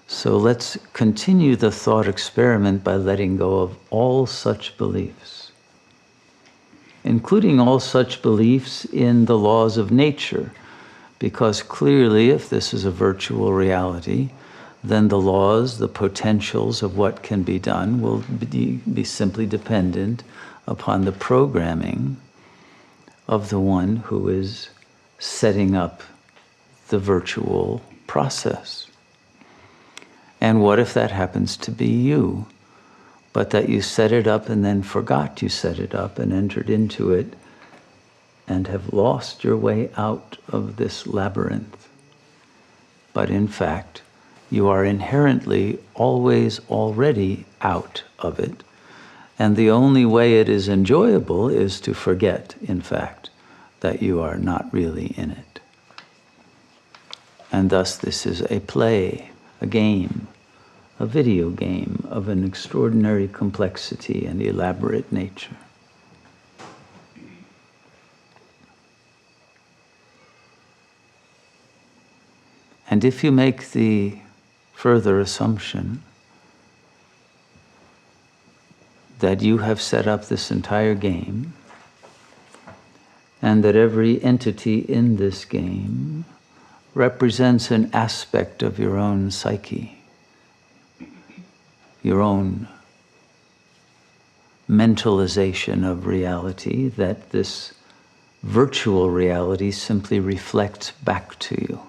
So let's continue the thought experiment by letting go of all such beliefs, including all such beliefs in the laws of nature, because clearly if this is a virtual reality, then the laws, the potentials of what can be done will be simply dependent upon the programming of the one who is setting up the virtual process. And what if that happens to be you, but that you set it up and then forgot you set it up and entered into it and have lost your way out of this labyrinth? But in fact, you are inherently always already out of it. And the only way it is enjoyable is to forget, in fact, that you are not really in it. And thus this is a play, a game, a video game of an extraordinary complexity and elaborate nature. And if you make the further assumption that you have set up this entire game and that every entity in this game represents an aspect of your own psyche, your own mentalization of reality, that this virtual reality simply reflects back to you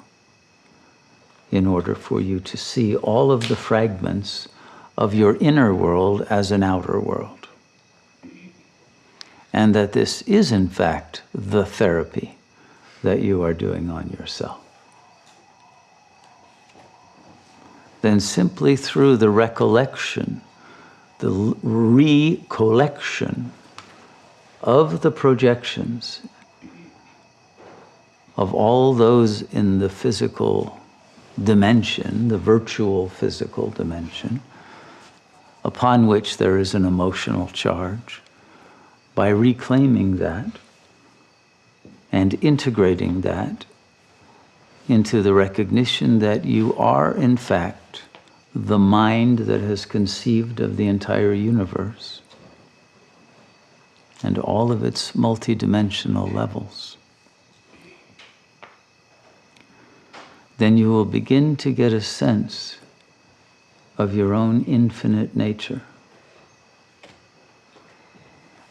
in order for you to see all of the fragments of your inner world as an outer world. And that this is, in fact, the therapy that you are doing on yourself. Then simply through the recollection, the recollection of the projections of all those in the physical dimension, the virtual physical dimension, upon which there is an emotional charge, by reclaiming that and integrating that into the recognition that you are, in fact, the mind that has conceived of the entire universe and all of its multidimensional levels, then you will begin to get a sense of your own infinite nature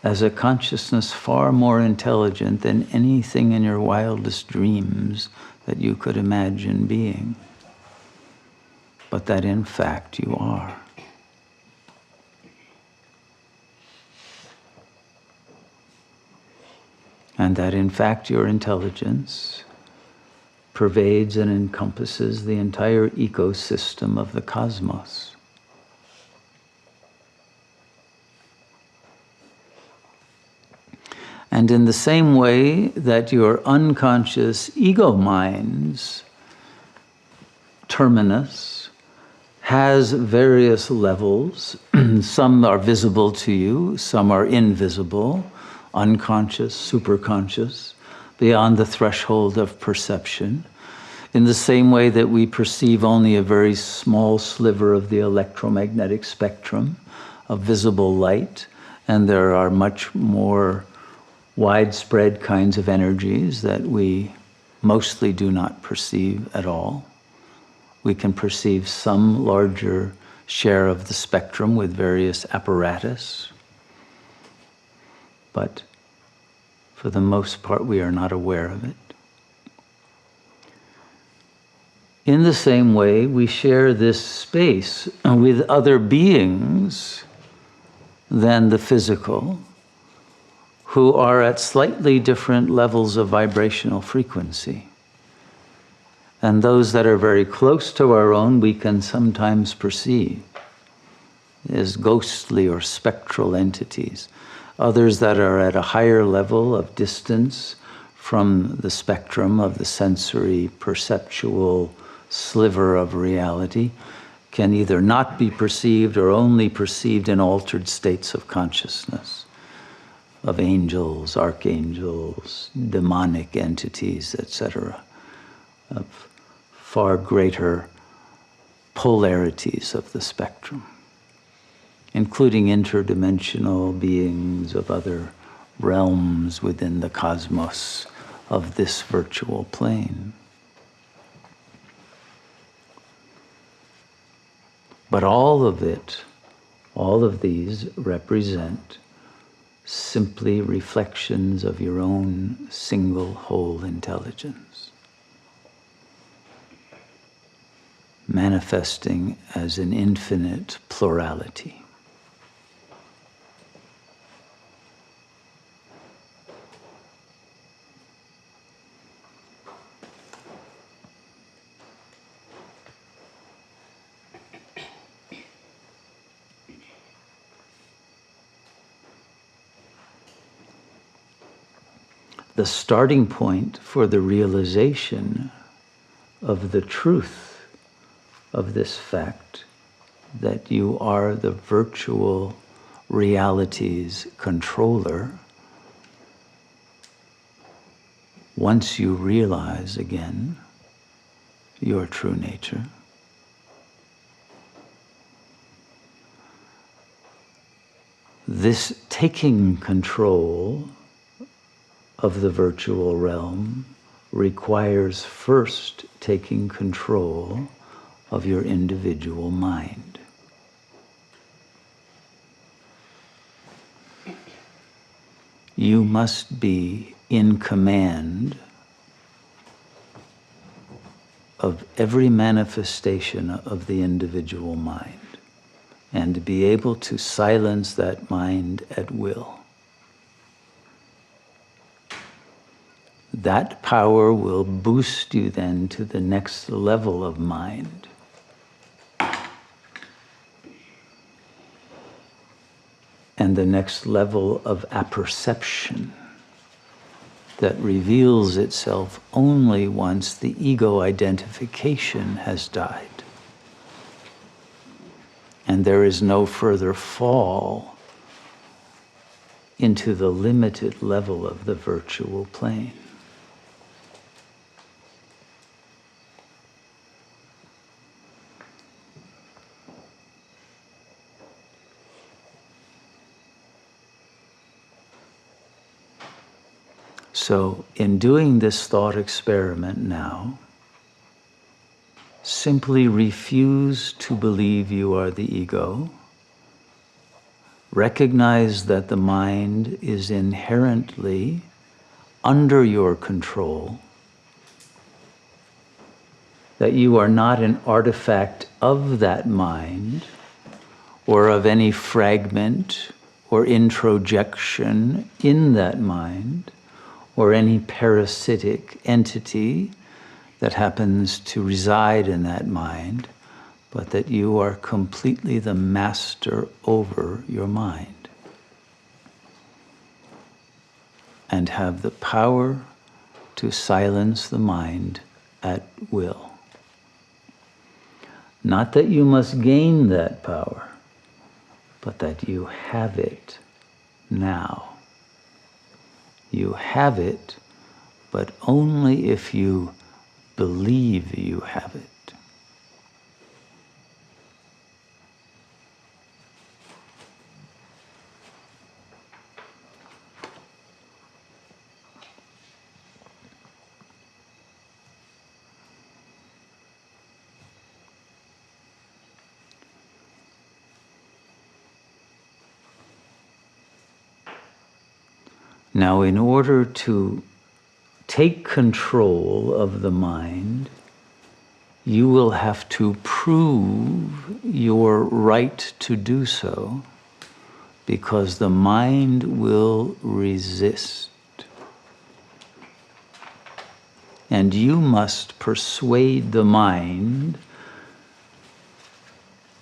as a consciousness far more intelligent than anything in your wildest dreams that you could imagine being, but that in fact you are. And that in fact your intelligence pervades and encompasses the entire ecosystem of the cosmos. And in the same way that your unconscious ego mind's terminus has various levels, some are visible to you, some are invisible, unconscious, superconscious, beyond the threshold of perception. In the same way that we perceive only a very small sliver of the electromagnetic spectrum of visible light, and there are much more widespread kinds of energies that we mostly do not perceive at all. We can perceive some larger share of the spectrum with various apparatus, but for the most part we are not aware of it. In the same way, we share this space with other beings than the physical, who are at slightly different levels of vibrational frequency. And those that are very close to our own, we can sometimes perceive as ghostly or spectral entities. Others that are at a higher level of distance from the spectrum of the sensory, perceptual sliver of reality can either not be perceived or only perceived in altered states of consciousness, of angels, archangels, demonic entities, etc., of far greater polarities of the spectrum, including interdimensional beings of other realms within the cosmos of this virtual plane. But all of it, all of these represent simply reflections of your own single whole intelligence, manifesting as an infinite plurality. The starting point for the realization of the truth of this fact that you are the virtual reality's controller, once you realize again your true nature, this taking control of the virtual realm requires first taking control of your individual mind. You must be in command of every manifestation of the individual mind and be able to silence that mind at will. That power will boost you then to the next level of mind. And the next level of apperception that reveals itself only once the ego identification has died. And there is no further fall into the limited level of the virtual plane. So, in doing this thought experiment now, simply refuse to believe you are the ego. Recognize that the mind is inherently under your control, that you are not an artifact of that mind or of any fragment or introjection in that mind, or any parasitic entity that happens to reside in that mind, but that you are completely the master over your mind and have the power to silence the mind at will. Not that you must gain that power, but that you have it now. You have it, but only if you believe you have it. Now, in order to take control of the mind, you will have to prove your right to do so, because the mind will resist. And you must persuade the mind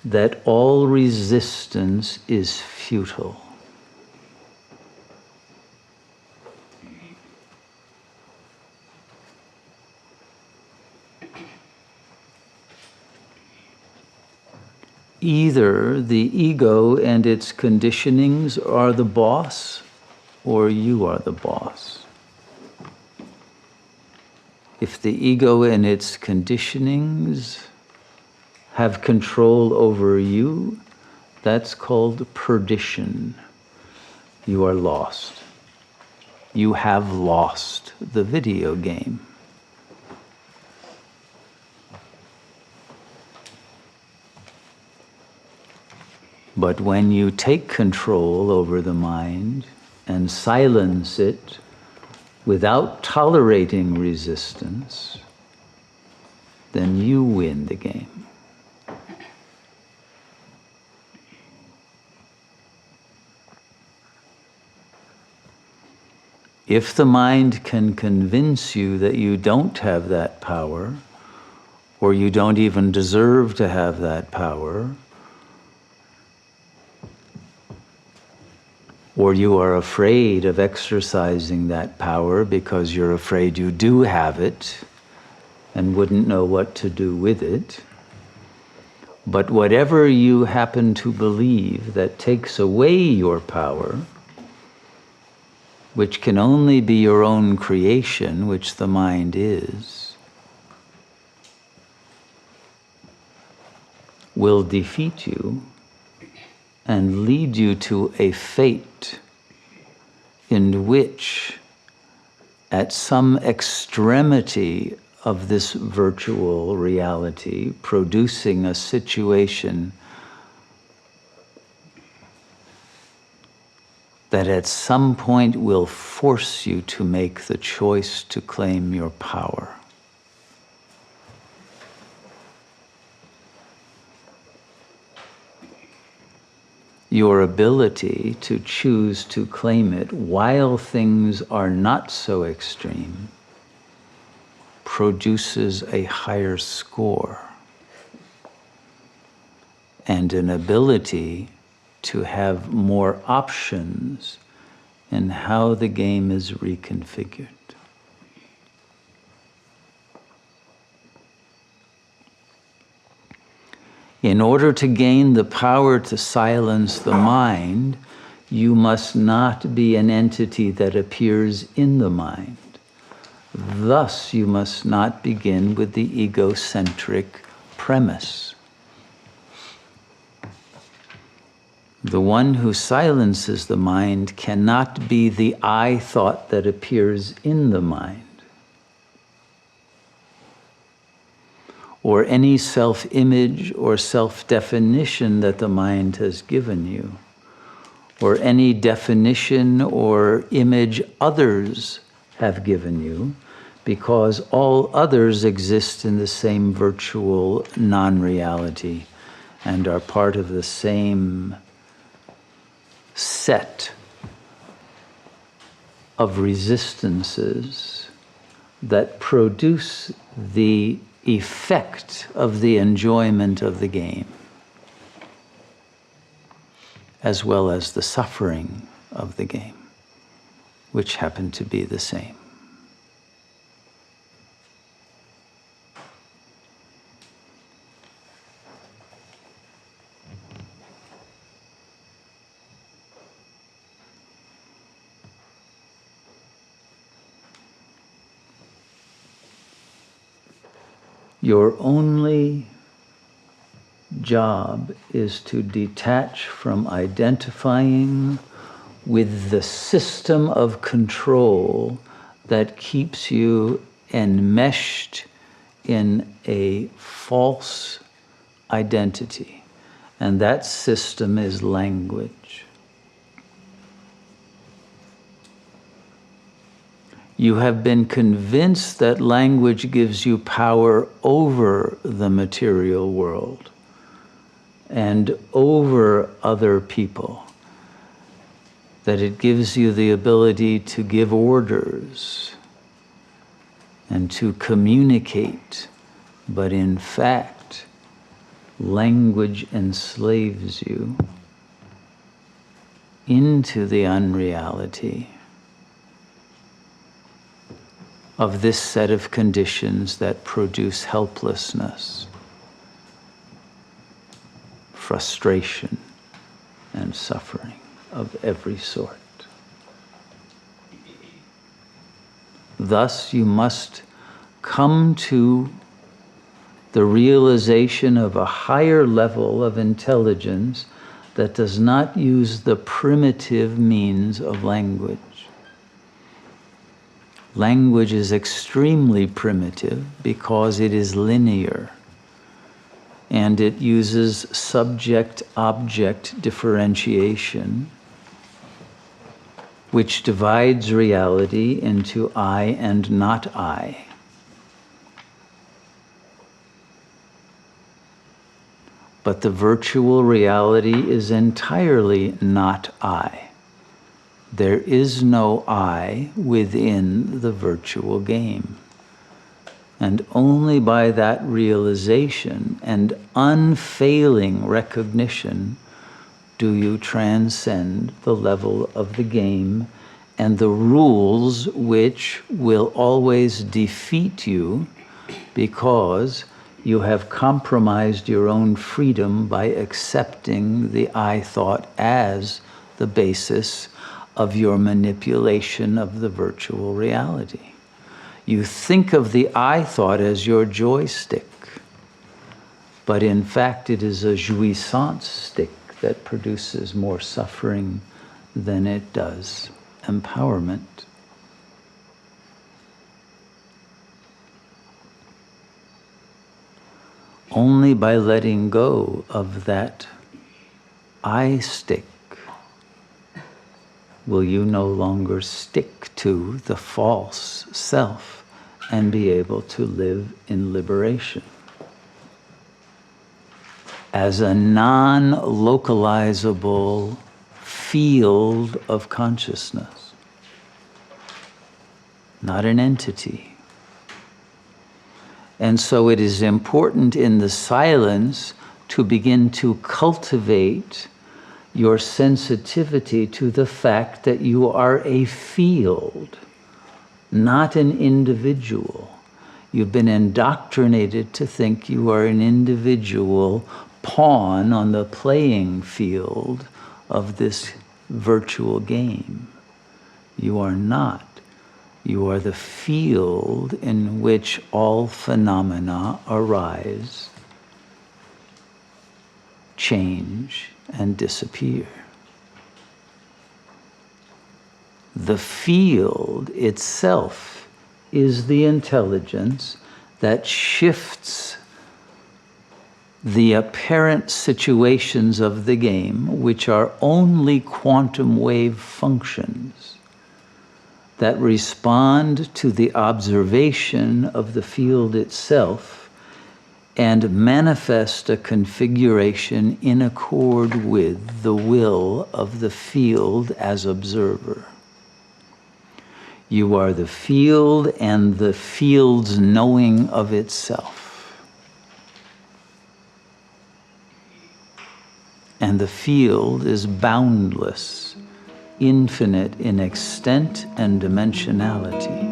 that all resistance is futile. Either the ego and its conditionings are the boss, or you are the boss. If the ego and its conditionings have control over you, that's called perdition. You are lost. You have lost the video game. But when you take control over the mind and silence it without tolerating resistance, then you win the game. If the mind can convince you that you don't have that power, or you don't even deserve to have that power, or you are afraid of exercising that power because you're afraid you do have it and wouldn't know what to do with it, but whatever you happen to believe that takes away your power, which can only be your own creation, which the mind is, will defeat you and lead you to a fate in which, at some extremity of this virtual reality, producing a situation that at some point will force you to make the choice to claim your power. Your ability to choose to claim it while things are not so extreme produces a higher score and an ability to have more options in how the game is reconfigured. In order to gain the power to silence the mind, you must not be an entity that appears in the mind. Thus, you must not begin with the egocentric premise. The one who silences the mind cannot be the I thought that appears in the mind, or any self-image or self-definition that the mind has given you, or any definition or image others have given you, because all others exist in the same virtual non-reality and are part of the same set of resistances that produce the effect of the enjoyment of the game, as well as the suffering of the game, which happen to be the same. Your only job is to detach from identifying with the system of control that keeps you enmeshed in a false identity. And that system is language. You have been convinced that language gives you power over the material world and over other people, that it gives you the ability to give orders and to communicate, but in fact, language enslaves you into the unreality of this set of conditions that produce helplessness, frustration, and suffering of every sort. Thus, you must come to the realization of a higher level of intelligence that does not use the primitive means of language. Language is extremely primitive because it is linear, and it uses subject-object differentiation, which divides reality into I and not I. But the virtual reality is entirely not I. There is no I within the virtual game. And only by that realization and unfailing recognition do you transcend the level of the game and the rules which will always defeat you because you have compromised your own freedom by accepting the I thought as the basis of your manipulation of the virtual reality. You think of the I thought as your joystick, but in fact it is a jouissance stick that produces more suffering than it does empowerment. Only by letting go of that I stick will you no longer stick to the false self and be able to live in liberation. As a non-localizable field of consciousness, not an entity. And so it is important in the silence to begin to cultivate your sensitivity to the fact that you are a field, not an individual. You've been indoctrinated to think you are an individual pawn on the playing field of this virtual game. You are not. You are the field in which all phenomena arise, change, and disappear. The field itself is the intelligence that shifts the apparent situations of the game, which are only quantum wave functions that respond to the observation of the field itself and manifest a configuration in accord with the will of the field as observer. You are the field and the field's knowing of itself. And the field is boundless, infinite in extent and dimensionality.